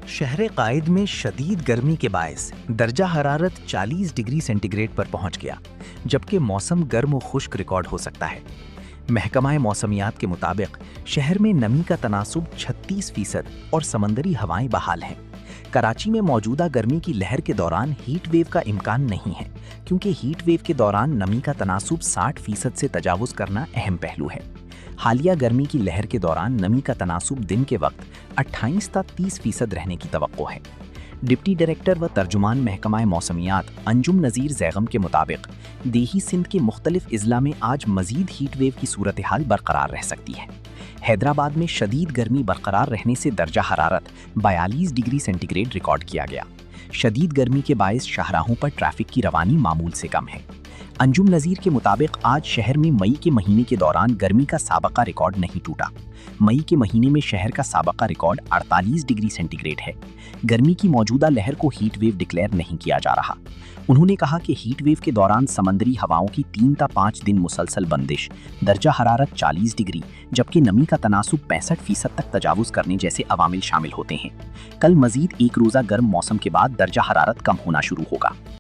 शहर कायद में शदीद गर्मी के बायस दर्जा हरारत 40 डिग्री सेंटीग्रेड पर पहुंच गया, जबकि मौसम गर्म और खुश्क रिकॉर्ड हो सकता है। महकमा मौसमियात के मुताबिक शहर में नमी का तनासुब 36% और समंदरी हवाएं बहाल हैं। कराची में मौजूदा गर्मी की लहर के दौरान हीट वेव का इम्कान नहीं है, क्योंकि हीट वेव के दौरान नमी का तनासुब 60% से तजावुज़ करना अहम पहलू है। हालिया गर्मी की लहर के दौरान नमी का तनासुब दिन के वक्त 28 से 30% रहने की तवक्को है। डिप्टी डायरेक्टर व तर्जुमान महकमा मौसमियात अंजुम नज़ीर ज़ैगम के मुताबिक देही सिंध के मुख्तलिफ अजला में आज मज़ीद हीट वेव की सूरत हाल बरकरार रह सकती है। हैदराबाद में शदीद गर्मी बरकरार रहने से दर्जा हरारत 42 डिग्री सेंटीग्रेड रिकॉर्ड किया गया। शदीद गर्मी के बायस शाहराहों पर ट्रैफिक की रवानी मामूल से कम है। अंजुम नज़ीर के मुताबिक आज शहर में मई के महीने के दौरान गर्मी का साबका रिकॉर्ड नहीं टूटा। मई के महीने में शहर का साबका रिकॉर्ड 48 डिग्री सेंटीग्रेड है। गर्मी की मौजूदा लहर को हीट वेव डिक्लेयर नहीं किया जा रहा। उन्होंने कहा कि हीट वेव के दौरान समंदरी हवाओं की 3 से 5 दिन मुसलसल बंदिश, दर्जा हरारत 40 डिग्री जबकि नमी का तनासुब 65% तक तजावुज़ करने जैसे अवामिल शामिल होते हैं। कल मज़ीद एक रोज़ा गर्म मौसम के बाद दर्जा हरारत कम होना शुरू होगा।